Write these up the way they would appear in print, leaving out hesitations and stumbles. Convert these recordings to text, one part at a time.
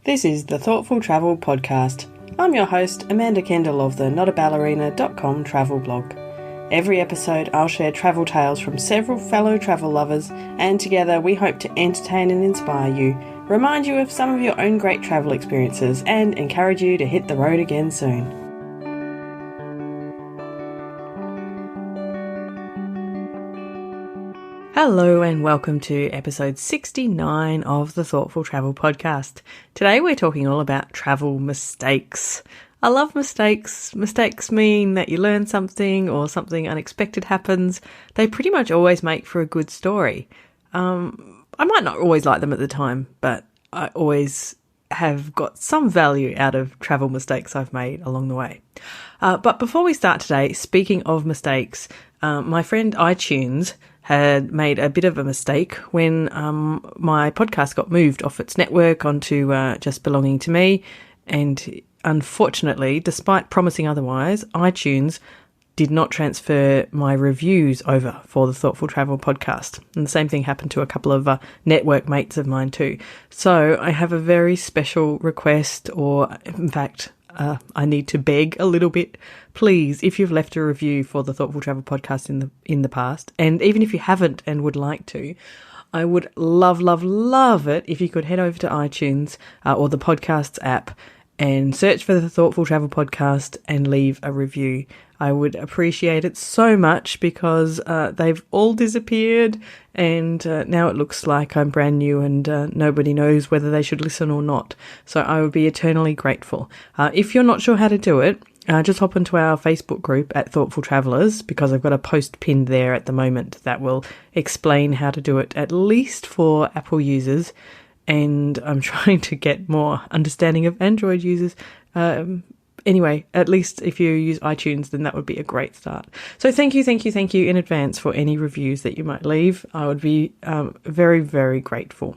This is the Thoughtful Travel Podcast. I'm your host, Amanda Kendall of the notaballerina.com travel blog. Every episode I'll share travel tales from several fellow travel lovers, and together we hope to entertain and inspire you, remind you of some of your own great travel experiences, and encourage you to hit the road again soon. Hello and welcome to episode 69 of the Thoughtful Travel Podcast. Today we're talking all about travel mistakes. I love mistakes. Mistakes mean that you learn something or something unexpected happens. They pretty much always make for a good story. I might not always like them at the time, but I always have got some value out of travel mistakes I've made along the way. But before we start today, speaking of mistakes, my friend iTunes had made a bit of a mistake when my podcast got moved off its network onto just belonging to me. And unfortunately, despite promising otherwise, iTunes did not transfer my reviews over for the Thoughtful Travel Podcast. And the same thing happened to a couple of network mates of mine too. So I have a very special request, or in fact, I need to beg a little bit. Please, if you've left a review for the Thoughtful Travel Podcast in the past, and even if you haven't and would like to, I would love it if you could head over to iTunes or the podcasts app and search for the Thoughtful Travel Podcast and leave a review. I would appreciate it so much because they've all disappeared, and now it looks like I'm brand new and nobody knows whether they should listen or not. So I would be eternally grateful. If you're not sure how to do it, just hop into our Facebook group at Thoughtful Travellers, because I've got a post pinned there at the moment that will explain how to do it, at least for Apple users. And I'm trying to get more understanding of Android users. Anyway, at least if you use iTunes, then that would be a great start. So thank you in advance for any reviews that you might leave. I would be very, very grateful.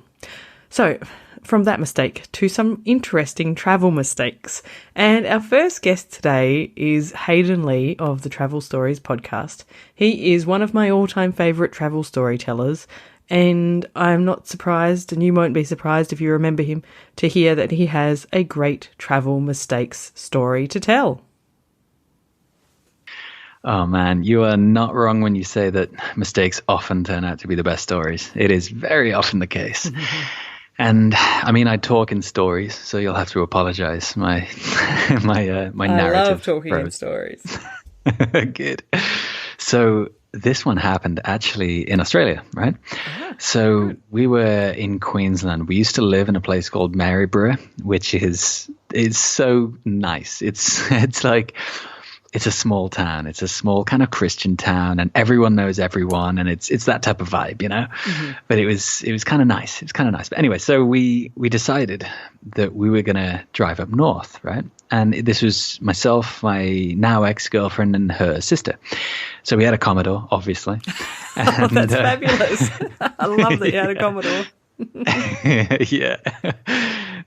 So from that mistake to some interesting travel mistakes. And our first guest today is Hayden Lee of the Travel Stories podcast. He is one of my all-time favourite travel storytellers. And I'm not surprised, and you won't be surprised if you remember him, to hear that he has a great travel mistakes story to tell. Oh man, you are not wrong when you say that mistakes often turn out to be the best stories. It is very often the case. And I mean, I talk in stories, so you'll have to apologize. My narrative. I love talking in stories. Good. So this one happened actually in Australia, right? So we were in Queensland. We used to live in a place called Maryborough, which is so nice. It's like, it's a small town. It's a small kind of Christian town, and everyone knows everyone, and it's that type of vibe, you know. Mm-hmm. But it was kind of nice. It's kind of nice. But anyway, so we decided that we were going to drive up north, right? And this was myself, my now ex-girlfriend, and her sister. So we had a Commodore, obviously. And, that's fabulous. I love that you had a Commodore. Yeah.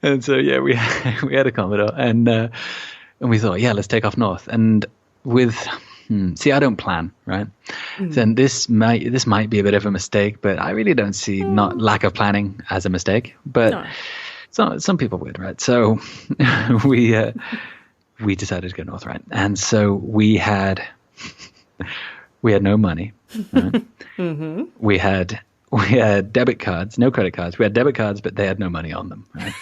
And so, yeah, we had a Commodore, and we thought, yeah, let's take off north. And see, I don't plan, right? Then this might be a bit of a mistake, but I really don't see not lack of planning as a mistake. But some people would, right? So we decided to go north, right? And so we had no money. Right? Mm-hmm. We had debit cards, no credit cards. We had debit cards, but they had no money on them. Right?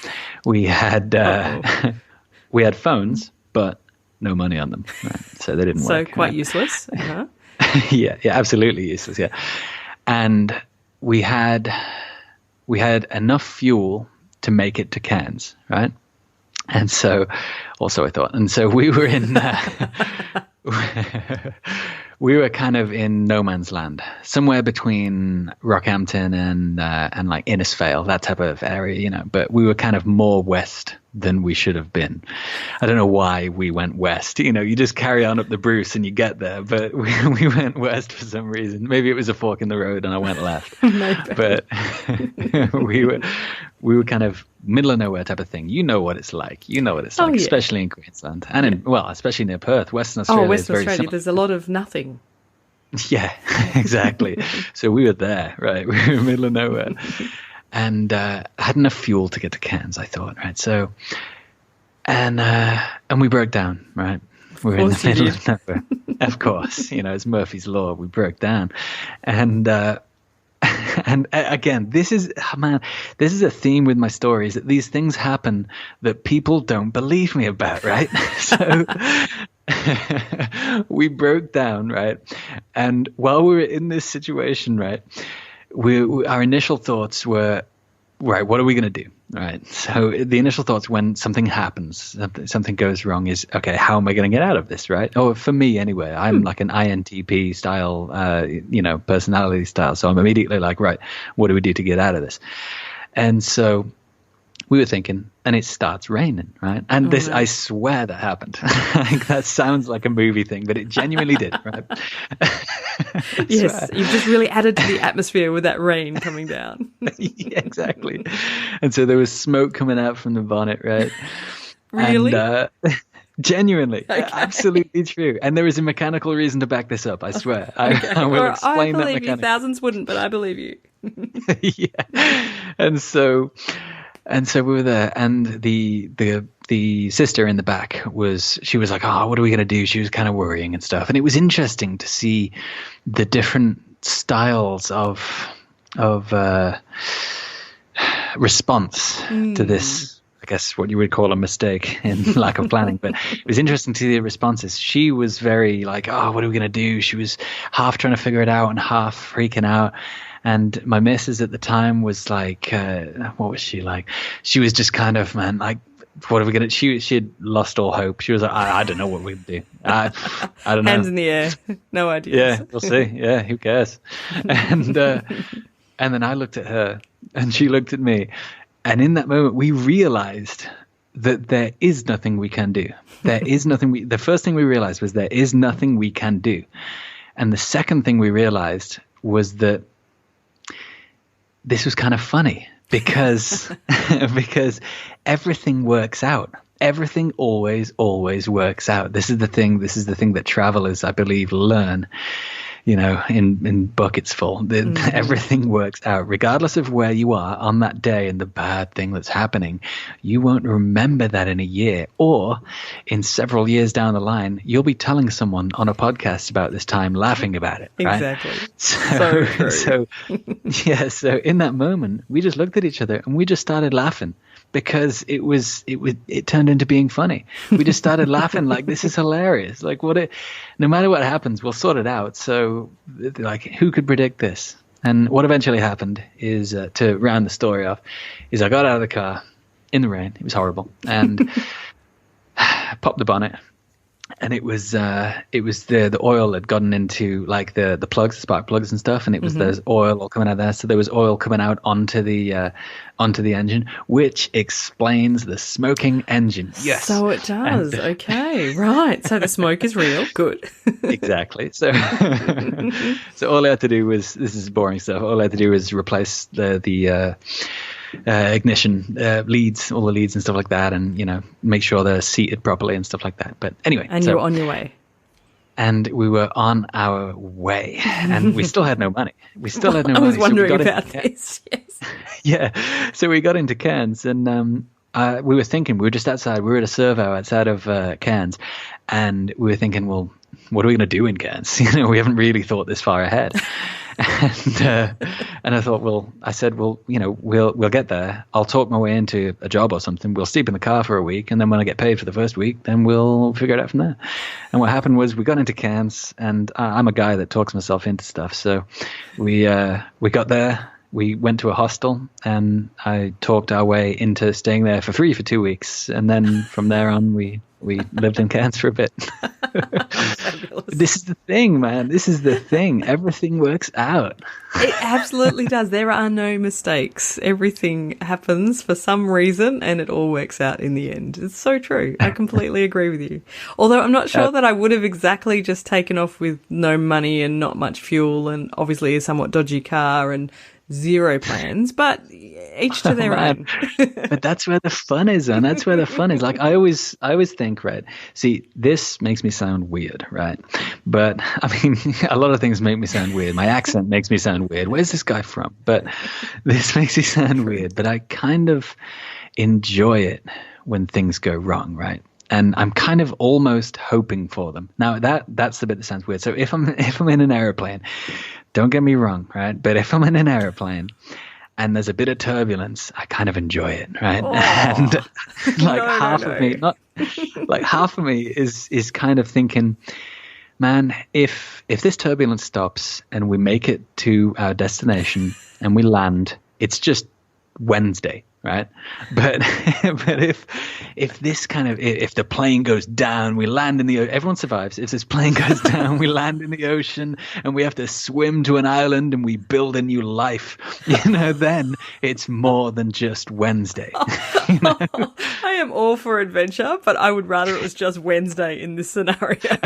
We had we had phones, but no money on them. Right? So they didn't work. So quite useless. Uh-huh. Yeah, absolutely useless. Yeah, and we had enough fuel to make it to Cairns, right? And so, also I thought, and so we were in. We were kind of in no man's land, somewhere between Rockhampton and like Innisfail, that type of area, you know. But we were kind of more west than we should have been. I don't know why we went west. You know, you just carry on up the Bruce and you get there. But we went west for some reason. Maybe it was a fork in the road and I went left. But we were kind of middle of nowhere type of thing. You know what it's like. Especially in Queensland and especially near Perth, Western Australia. Oh, Western Australia. There's a lot of nothing. Yeah, exactly. So we were there, right? We were in the middle of nowhere. and I had enough fuel to get to Cairns, I thought, right? So, and we broke down, right? We were in the middle of nowhere. Of course, it's Murphy's Law. We broke down, and again, this is a theme with my stories, that these things happen that people don't believe me about, right? So we broke down, right? And while we were in this situation, right, our initial thoughts were, right, what are we going to do? Right. So the initial thoughts when something happens, something goes wrong, is, okay, how am I going to get out of this? Right. Or for me anyway, I'm like an INTP style, personality style. So I'm immediately like, right, what do we do to get out of this? And so we were thinking, and it starts raining, right? And I swear that happened. Like, that sounds like a movie thing, but it genuinely did, right? Yes, you've just really added to the atmosphere with that rain coming down. Yeah, exactly. And so there was smoke coming out from the bonnet, right? Really? And, genuinely, okay. Absolutely true. And there is a mechanical reason to back this up, I swear. Okay. I will explain that I believe you. Thousands wouldn't, but I believe you. Yeah. And so we were there, and the sister in the back was like, oh, what are we going to do? She was kind of worrying and stuff. And it was interesting to see the different styles of response to this, I guess what you would call a mistake in lack of planning. But it was interesting to see the responses. She was very like, oh, what are we going to do? She was half trying to figure it out and half freaking out. And my missus at the time was like, what was she like? She was just kind of, man, like, what are we going to, she had lost all hope. She was like, I don't know what we're going to do. I don't know. Hands in the air. No idea. Yeah, we'll see. Yeah, who cares? And then I looked at her and she looked at me. And in that moment, we realized that there is nothing we can do. There is nothing the first thing we realized was there is nothing we can do. And the second thing we realized was that this was kind of funny because everything works out. Everything always works out. This is the thing that travelers, I believe, learn, in buckets full. Everything works out. Regardless of where you are on that day and the bad thing that's happening, you won't remember that in a year, or in several years down the line, you'll be telling someone on a podcast about this time, laughing about it. Right? Exactly. So true. So in that moment, we just looked at each other and we just started laughing. Because it turned into being funny. We just started laughing like, this is hilarious. Like, no matter what happens, we'll sort it out. So, like, who could predict this? And what eventually happened is, to round the story off, is I got out of the car in the rain. It was horrible, and popped the bonnet. And it was the oil had gotten into like the plugs, the spark plugs and stuff, and it was there's oil all coming out there. So there was oil coming out onto the engine, which explains the smoking engine. Yes. So it does. Okay, right. So the smoke is real. Good. Exactly. So all I had to do was, this is boring stuff. All I had to do was replace the ignition leads, all the leads and stuff like that, and make sure they're seated properly and stuff like that. But anyway, and you were on your way. And we were on our way, and we still had no money. I was wondering about this. Yes. Yeah. So we got into Cairns, and we were thinking, we were just outside. We were at a servo outside of Cairns, and we were thinking, well, what are we going to do in Cairns? We haven't really thought this far ahead. And I thought, we'll get there. I'll talk my way into a job or something. We'll sleep in the car for a week, and then when I get paid for the first week, then we'll figure it out from there. And what happened was we got into Cairns, and I'm a guy that talks myself into stuff. So we got there. We went to a hostel, and I talked our way into staying there for free for 2 weeks. And then from there on, we lived in Cairns for a bit. This is the thing, man. This is the thing. Everything works out. It absolutely does. There are no mistakes. Everything happens for some reason, and it all works out in the end. It's so true. I completely agree with you. Although I'm not sure that I would have exactly just taken off with no money and not much fuel, and obviously a somewhat dodgy car and zero plans. But each to their own. But that's where the fun is, and that's where the fun is. Like I always think, right? See, this makes me sound weird, right? But I mean, a lot of things make me sound weird. My accent makes me sound weird. Where's this guy from? But this makes me sound weird. But I kind of enjoy it when things go wrong, right? And I'm kind of almost hoping for them. Now that's the bit that sounds weird. So if I'm in an airplane, don't get me wrong, right? But if I'm in an airplane and there's a bit of turbulence, I kind of enjoy it, right? Oh. And like half of me is kind of thinking, man, if this turbulence stops and we make it to our destination and we land, it's just Wednesday, right? But if this kind of, if the plane goes down, we land in the ocean, everyone survives. If this plane goes down, we land in the ocean and we have to swim to an island and we build a new life, then it's more than just Wednesday. I am all for adventure, but I would rather it was just Wednesday in this scenario.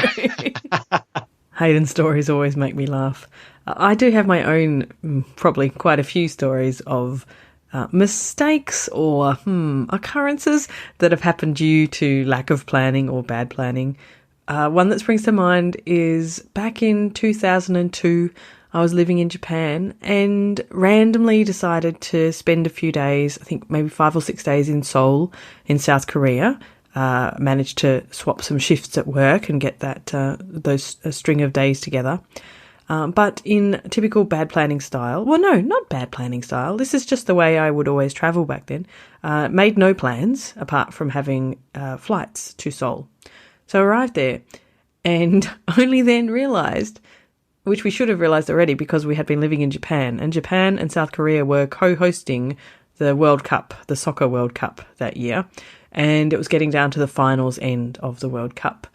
Hayden's stories always make me laugh. I do have my own, probably quite a few stories of mistakes or occurrences that have happened due to lack of planning or bad planning. One that springs to mind is back in 2002, I was living in Japan and randomly decided to spend a few days, I think maybe 5 or 6 days in Seoul in South Korea. Managed to swap some shifts at work and get a string of days together. But in typical bad planning style, well, no, not bad planning style. This is just the way I would always travel back then. Made no plans apart from having flights to Seoul. So I arrived there and only then realised, which we should have realised already because we had been living in Japan, and Japan and South Korea were co-hosting the World Cup, the Soccer World Cup that year. And it was getting down to the finals end of the World Cup.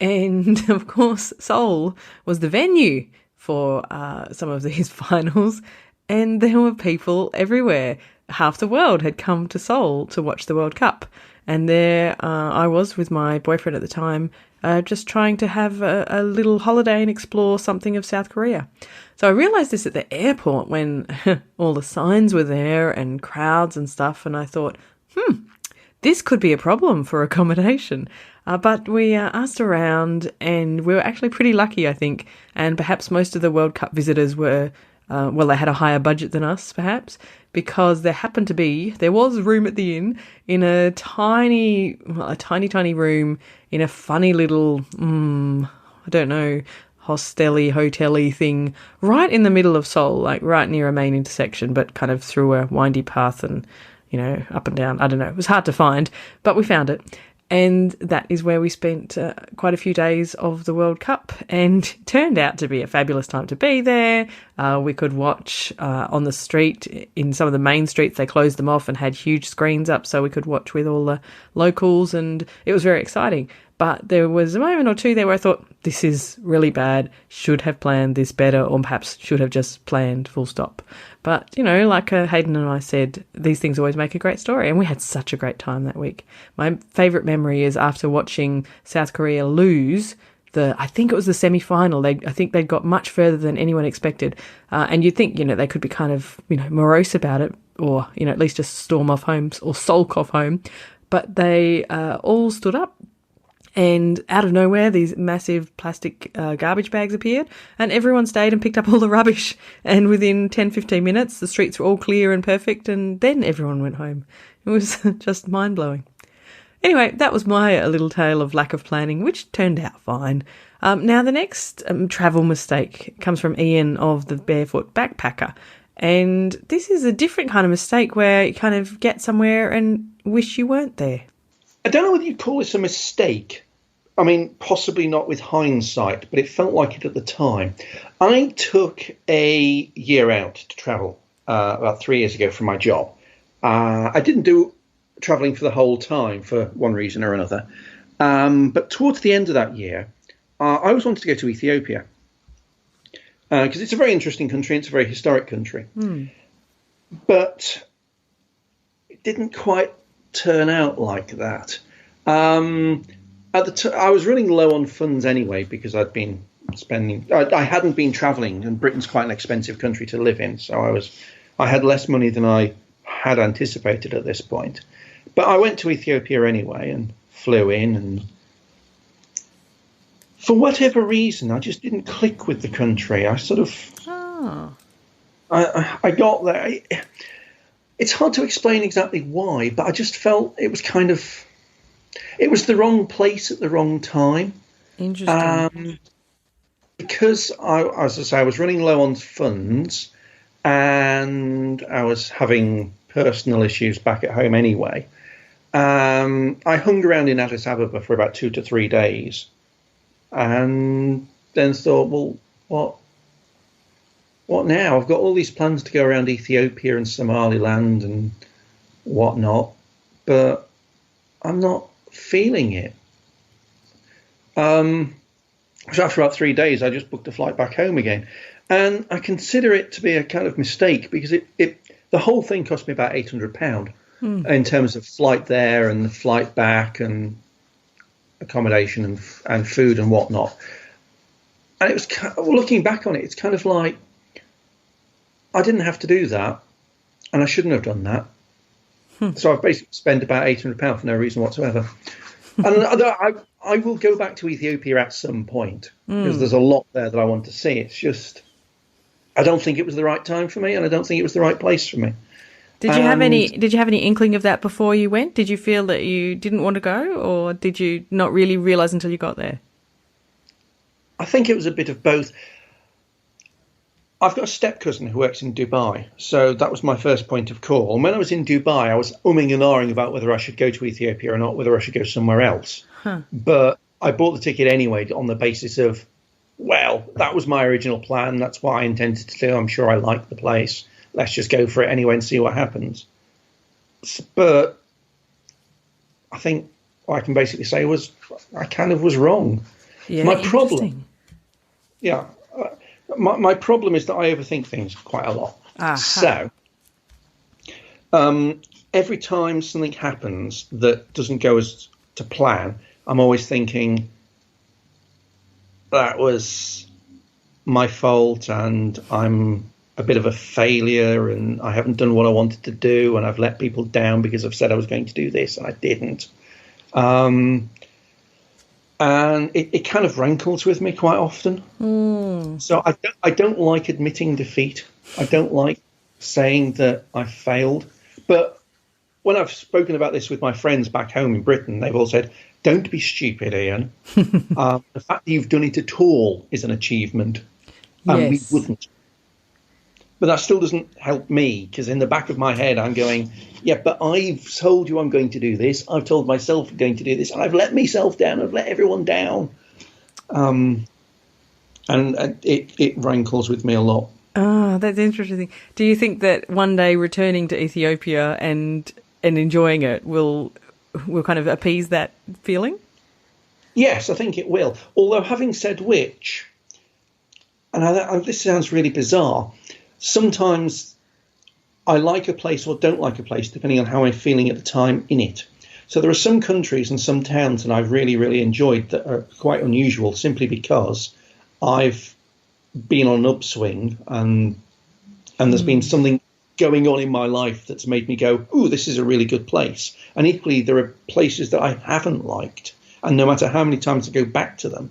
And, of course, Seoul was the venue for some of these finals, and there were people everywhere. Half the world had come to Seoul to watch the World Cup. And there I was with my boyfriend at the time, just trying to have a little holiday and explore something of South Korea. So I realised this at the airport when all the signs were there and crowds and stuff, and I thought, this could be a problem for accommodation. But we asked around and we were actually pretty lucky, I think. And perhaps most of the World Cup visitors were, they had a higher budget than us, perhaps, because there was room at the inn in a tiny room in a funny little, hotel-y thing right in the middle of Seoul, like right near a main intersection, but kind of through a windy path and, up and down. I don't know. It was hard to find, but we found it. And that is where we spent quite a few days of the World Cup, and it turned out to be a fabulous time to be there. We could watch on the street, in some of the main streets. They closed them off and had huge screens up so we could watch with all the locals, and it was very exciting. But there was a moment or two there where I thought, this is really bad, should have planned this better, or perhaps should have just planned full stop. But, like Hayden and I said, these things always make a great story, and we had such a great time that week. My favourite memory is after watching South Korea lose I think it was the semi-final. I think they'd got much further than anyone expected. And you'd think, they could be kind of, morose about it, or, at least just storm off home or sulk off home. But they all stood up. And out of nowhere, these massive plastic garbage bags appeared, and everyone stayed and picked up all the rubbish. And within 10-15 minutes, the streets were all clear and perfect, and then everyone went home. It was just mind-blowing. Anyway, that was my little tale of lack of planning, which turned out fine. Now, the next travel mistake comes from Ian of the Barefoot Backpacker. And this is a different kind of mistake where you kind of get somewhere and wish you weren't there. I don't know whether you'd call this a mistake. I mean, possibly not with hindsight, but it felt like it at the time. I took a year out to travel about 3 years ago for my job. I didn't do travelling for the whole time for one reason or another. But towards the end of that year, I always wanted to go to Ethiopia because it's a very interesting country. It's a very historic country. But it didn't quite turn out like that. I was running low on funds anyway because I'd been spending. I hadn't been travelling, and Britain's quite an expensive country to live in, so I had less money than I had anticipated at this point. But I went to Ethiopia anyway and flew in, and for whatever reason, I just didn't click with the country. I sort of, I got there. It's hard to explain exactly why, but I just felt it was it was the wrong place at the wrong time. Interesting. Because as I say, I was running low on funds, and I was having personal issues back at home anyway. I hung around in Addis Ababa for about 2 to 3 days, and then thought, well, what now? I've got all these plans to go around Ethiopia and Somaliland and whatnot, but I'm not feeling it. So after about 3 days, I just booked a flight back home again. And I consider it to be a kind of mistake, because the whole thing cost me about £800 in terms of flight there and the flight back and accommodation and food and whatnot. And it was, looking back on it, it's kind of like, I didn't have to do that, and I shouldn't have done that. So I've basically spent about £800 for no reason whatsoever. And I will go back to Ethiopia at some point, because there's a lot there that I want to see. It's just, I don't think it was the right time for me, and I don't think it was the right place for me. Did you have any inkling of that before you went? Did you feel that you didn't want to go, or did you not really realise until you got there? I think it was a bit of both. I've got a step cousin who works in Dubai, so that was my first point of call. And when I was in Dubai, I was umming and ahhing about whether I should go to Ethiopia or not, whether I should go somewhere else. But I bought the ticket anyway on the basis of, well, that was my original plan. That's what I intended to do. I'm sure I like the place. Let's just go for it anyway and see what happens. But I think what I can basically say was I kind of was wrong. Yeah, my problem. Yeah. My problem is that I overthink things quite a lot. So every time something happens that doesn't go as to plan, I'm always thinking that was my fault, and I'm a bit of a failure, and I haven't done what I wanted to do, and I've let people down because I've said I was going to do this and I didn't. And it kind of rankles with me quite often. So I don't like admitting defeat. I don't like saying that I failed. But when I've spoken about this with my friends back home in Britain, they've all said, don't be stupid, Ian. The fact that you've done it at all is an achievement. And we wouldn't. But that still doesn't help me, because in the back of my head, I'm going, yeah, but I've told you I'm going to do this. I've told myself I'm going to do this. I've let myself down. I've let everyone down. And it rankles with me a lot. Oh, that's interesting. Do you think that one day returning to Ethiopia and enjoying it will kind of appease that feeling? Yes, I think it will. Although, having said which, and this sounds really bizarre, sometimes I like a place or don't like a place depending on how I'm feeling at the time in it. So there are some countries and some towns that I've really, really enjoyed that are quite unusual, simply because I've been on an upswing and there's been something going on in my life that's made me go, ooh, this is a really good place. And equally, there are places that I haven't liked, and no matter how many times I go back to them,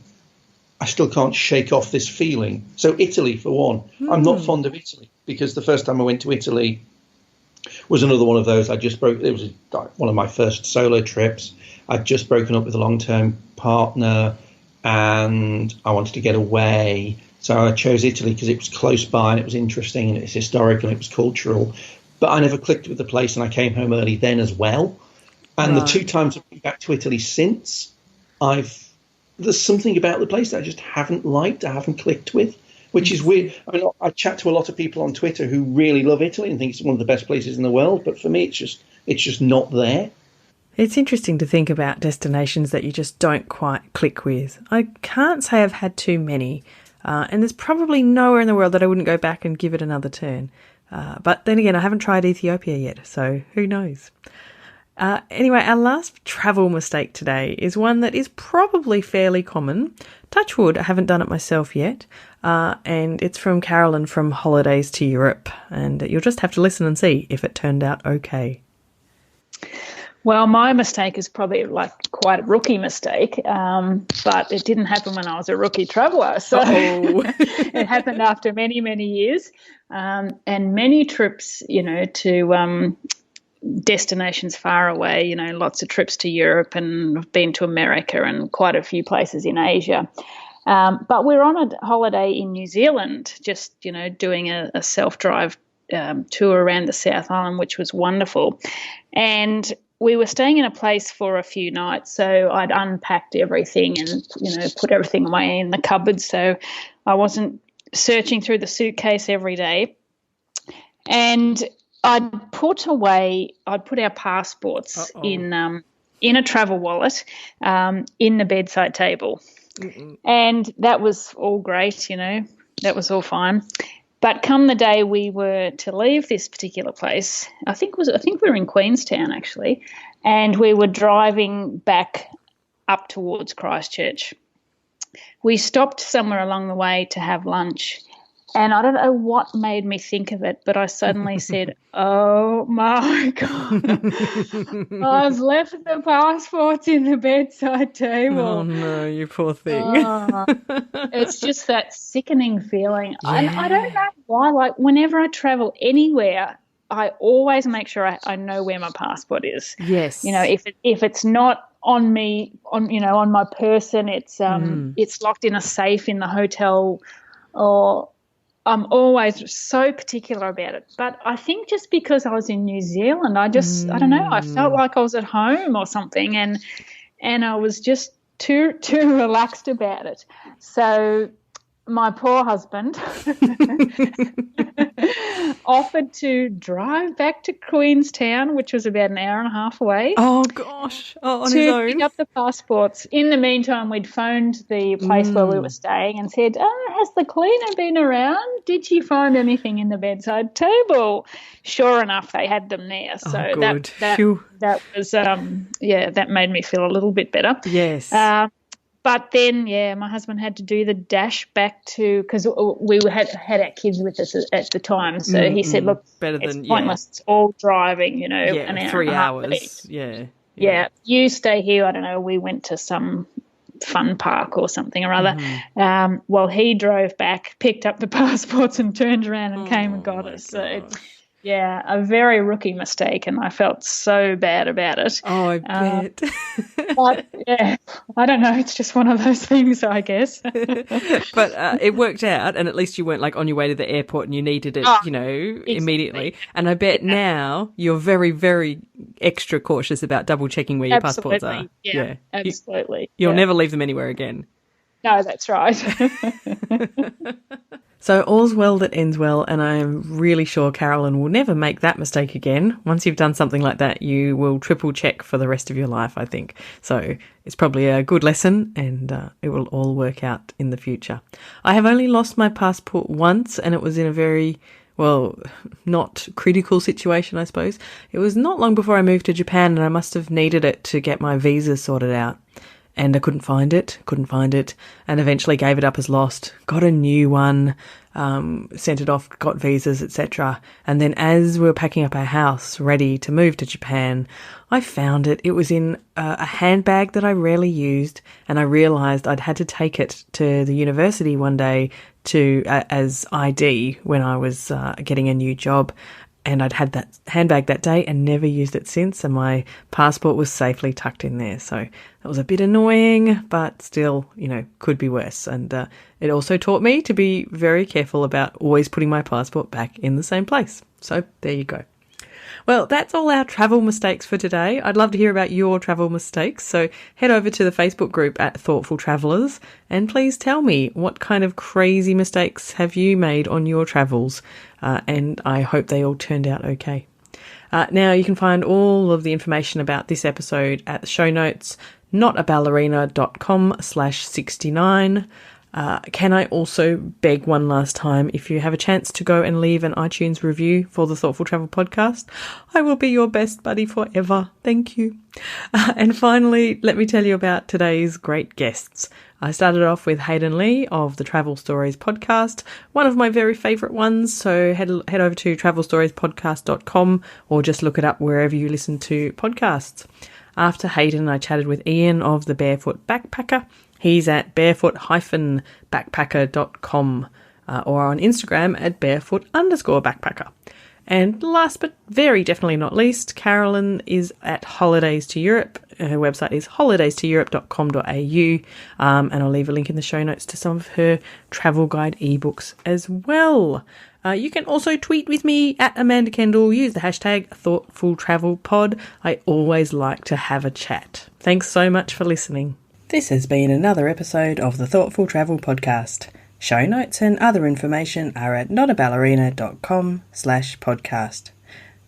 I still can't shake off this feeling. So Italy, for one, I'm not fond of Italy, because the first time I went to Italy was another one of those. It was one of my first solo trips. I'd just broken up with a long-term partner, and I wanted to get away. So I chose Italy because it was close by and it was interesting and it's historical and it was cultural. But I never clicked with the place, and I came home early then as well. And the 2 times I've been back to Italy since, there's something about the place that I just haven't liked, I haven't clicked with, which is weird. I mean, I chat to a lot of people on Twitter who really love Italy and think it's one of the best places in the world. But for me, it's just not there. It's interesting to think about destinations that you just don't quite click with. I can't say I've had too many. And there's probably nowhere in the world that I wouldn't go back and give it another turn. But then again, I haven't tried Ethiopia yet, so who knows? Anyway, our last travel mistake today is one that is probably fairly common. Touch wood, I haven't done it myself yet. And it's from Carolyn from Holidays to Europe. And you'll just have to listen and see if it turned out okay. Well, my mistake is probably like quite a rookie mistake, but it didn't happen when I was a rookie traveller. So it happened after many, many years and many trips, to destinations far away, lots of trips to Europe, and I've been to America and quite a few places in Asia. But we're on a holiday in New Zealand, just, doing a self-drive tour around the South Island, which was wonderful. And we were staying in a place for a few nights, so I'd unpacked everything and, put everything away in the cupboard, so I wasn't searching through the suitcase every day. And I'd put our passports in a travel wallet in the bedside table. Mm-mm. And that was all great, that was all fine. But come the day we were to leave this particular place, I think we were in Queenstown actually, and we were driving back up towards Christchurch. We stopped somewhere along the way to have lunch, and I don't know what made me think of it, but I suddenly said, "Oh my God, I've left the passports in the bedside table." Oh no, you poor thing. It's just that sickening feeling. Yeah. I don't know why. Like whenever I travel anywhere, I always make sure I know where my passport is. Yes. If it's not on me, on my person, it's locked in a safe in the hotel, or I'm always so particular about it. But I think just because I was in New Zealand, I don't know, I felt like I was at home or something, and I was just too relaxed about it. So my poor husband offered to drive back to Queenstown, which was about an hour and a half away. Oh, gosh. On his own. To pick up the passports. In the meantime, we'd phoned the place where we were staying and said, has the cleaner been around? Did she find anything in the bedside table? Sure enough, they had them there. So that was, that made me feel a little bit better. Yes. But then, my husband had to do the dash back to, because we had our kids with us at the time. So he said, look, it's pointless. It's all driving, an hour 3 and a half hours. Yeah. You stay here. I don't know. We went to some fun park or something or other. Well, he drove back, picked up the passports and turned around and came and got us. So, a very rookie mistake, and I felt so bad about it. Oh, I bet. But, I don't know. It's just one of those things, I guess. But it worked out, and at least you weren't like on your way to the airport and you needed it, immediately. And I bet now you're very, very extra cautious about double checking where your passports are. Yeah, absolutely. You'll never leave them anywhere again. No, that's right. So all's well that ends well, and I'm really sure Carolyn will never make that mistake again. Once you've done something like that, you will triple check for the rest of your life, I think. So it's probably a good lesson, and it will all work out in the future. I have only lost my passport once, and it was in a very, not critical situation, I suppose. It was not long before I moved to Japan, and I must have needed it to get my visa sorted out. And I couldn't find it, and eventually gave it up as lost, got a new one, sent it off, got visas, etc. And then as we were packing up our house, ready to move to Japan, I found it. It was in a handbag that I rarely used, and I realised I'd had to take it to the university one day as ID when I was getting a new job. And I'd had that handbag that day and never used it since, and my passport was safely tucked in there. So that was a bit annoying, but still, could be worse. And it also taught me to be very careful about always putting my passport back in the same place. So there you go. Well, that's all our travel mistakes for today. I'd love to hear about your travel mistakes. So head over to the Facebook group at Thoughtful Travellers and please tell me, what kind of crazy mistakes have you made on your travels? And I hope they all turned out okay. Now you can find all of the information about this episode at the show notes, notaballerina.com/69. Can I also beg one last time, if you have a chance to go and leave an iTunes review for the Thoughtful Travel podcast, I will be your best buddy forever. Thank you. And finally, let me tell you about today's great guests. I started off with Hayden Lee of the Travel Stories podcast, one of my very favourite ones, so head over to travelstoriespodcast.com or just look it up wherever you listen to podcasts. After Hayden, I chatted with Ian of the Barefoot Backpacker. He's at barefoot-backpacker.com or on Instagram at barefoot_backpacker. And last but very definitely not least, Carolyn is at Holidays to Europe. Her website is holidaystoeurope.com.au, and I'll leave a link in the show notes to some of her travel guide ebooks as well. You can also tweet with me at Amanda Kendall. Use the hashtag ThoughtfulTravelPod. I always like to have a chat. Thanks so much for listening. This has been another episode of the Thoughtful Travel Podcast. Show notes and other information are at notaballerina.com/podcast.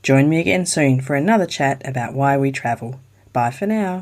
Join me again soon for another chat about why we travel. Bye for now.